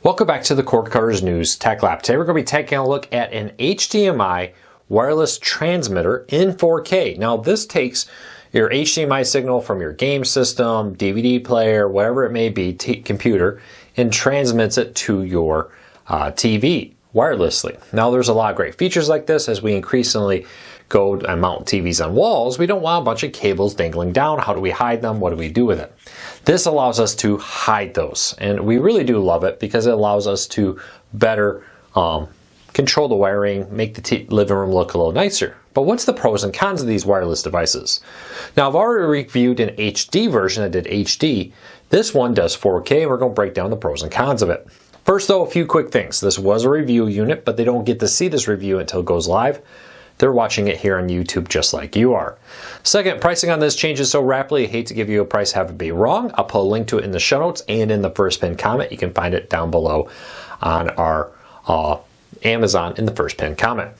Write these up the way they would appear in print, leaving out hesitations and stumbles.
Welcome back to the Cord Cutters News Tech Lab. Today we're going to be taking a look at an HDMI wireless transmitter in 4K. Now this takes your HDMI signal from your game system, DVD player, whatever it may be, computer, and transmits it to your TV wirelessly. Now there's a lot of great features like this. As we increasingly go and mount TVs on walls, we don't want a bunch of cables dangling down. How do we hide them? What do we do with it? This allows us to hide those, and we really do love it because it allows us to better control the wiring, make the living room look a little nicer. But what's the pros and cons of these wireless devices? Now I've already reviewed an HD version. I did HD. This one does 4K, and we're going to break down the pros and cons of it. First though, a few quick things. This was a review unit, but they don't get to see this review until it goes live. They're watching it here on YouTube just like you are. Second, pricing on this changes so rapidly, I hate to give you a price, have it be wrong. I'll put a link to it in the show notes and in the first pinned comment. You can find it down below on our Amazon in the first pinned comment.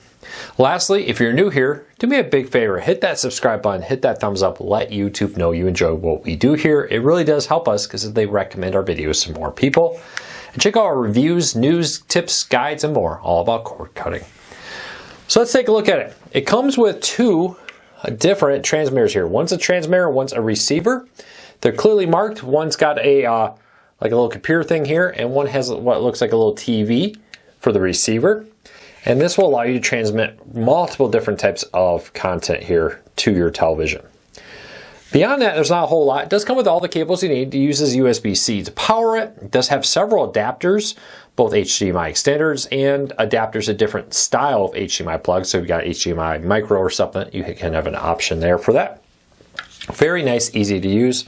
Lastly, if you're new here, do me a big favor, hit that subscribe button, hit that thumbs up, let YouTube know you enjoy what we do here. It really does help us because they recommend our videos to more people. And check out our reviews, news, tips, guides, and more, all about cord cutting. So let's take a look at it. It comes with two different transmitters here. One's a transmitter, one's a receiver. They're clearly marked. One's got a like a little computer thing here, and one has what looks like a little TV for the receiver. And this will allow you to transmit multiple different types of content here to your television. Beyond that, there's not a whole lot. It does come with all the cables you need. It uses USB-C to power it. It does have several adapters, both HDMI extenders and adapters, a different style of HDMI plugs. So if you've got HDMI micro or something, you can have an option there for that. Very nice, easy to use.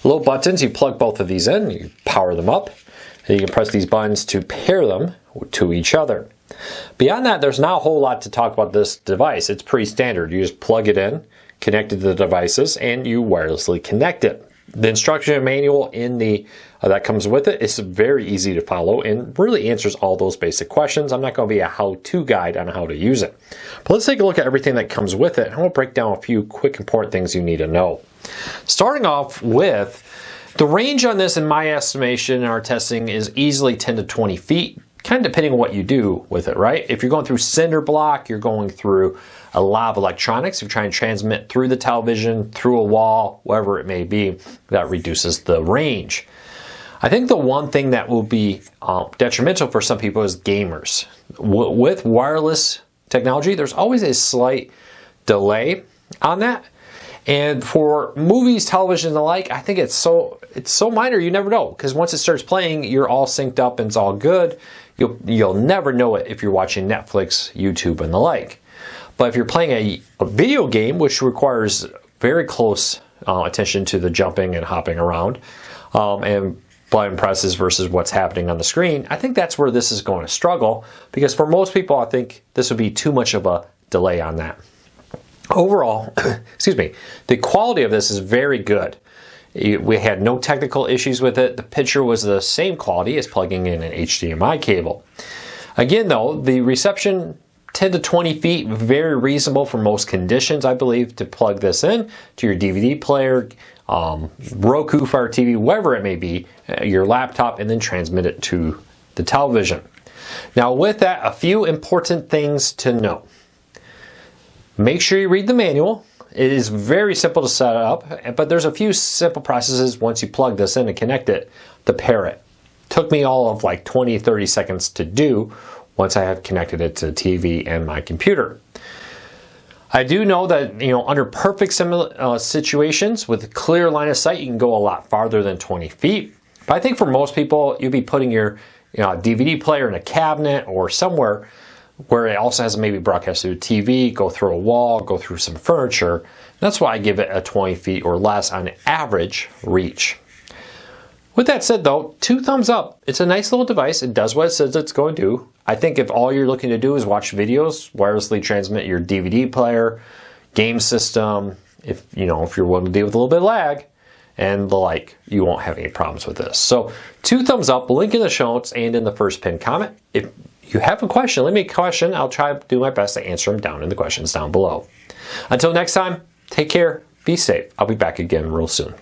Little buttons, you plug both of these in, you power them up, and you can press these buttons to pair them to each other. Beyond that, there's not a whole lot to talk about this device. It's pretty standard. You just plug it in, connect it to the devices, and you wirelessly connect it. The instruction manual in the that comes with it is very easy to follow and really answers all those basic questions. I'm not going to be a how-to guide on how to use it. But let's take a look at everything that comes with it, and we'll break down a few quick important things you need to know. Starting off with, the range on this, in my estimation and our testing, is easily 10 to 20 feet, kind of depending on what you do with it, right? If you're going through cinder block, you're going through a lot of electronics, you're trying to transmit through the television, through a wall, wherever it may be, that reduces the range. I think the one thing that will be detrimental for some people is gamers. With wireless technology, there's always a slight delay on that. And for movies, television, and the like, I think it's so minor you never know, because once it starts playing, you're all synced up and it's all good. You'll never know it if you're watching Netflix, YouTube, and the like. But if you're playing a video game, which requires very close attention to the jumping and hopping around, and button presses versus what's happening on the screen, I think that's where this is going to struggle, because for most people, I think this would be too much of a delay on that. Overall, excuse me, the quality of this is very good. We had no technical issues with it. The picture was the same quality as plugging in an HDMI cable. Again though, the reception, 10 to 20 feet, very reasonable for most conditions, I believe, to plug this in to your DVD player, Roku, Fire TV, wherever it may be, your laptop, and then transmit it to the television. Now with that, a few important things to know. Make sure you read the manual. It is very simple to set up, but there's a few simple processes once you plug this in and connect it to pair it. Took me all of like 20-30 seconds to do once I have connected it to the TV and my computer. I do know that, under perfect situations with a clear line of sight, you can go a lot farther than 20 feet. But I think for most people, you'll be putting your DVD player in a cabinet or somewhere where it also has maybe broadcast through TV, go through a wall, go through some furniture. That's why I give it a 20 feet or less on average reach. With that said though, 2 thumbs up. It's a nice little device. It does what it says it's going to do. I think if all you're looking to do is watch videos, wirelessly transmit your DVD player, game system, if you're willing to deal with a little bit of lag and the like, you won't have any problems with this. So 2 thumbs up, link in the show notes and in the first pinned comment. If you have a question, leave me a question. I'll try to do my best to answer them down in the questions down below. Until next time, take care, be safe. I'll be back again real soon.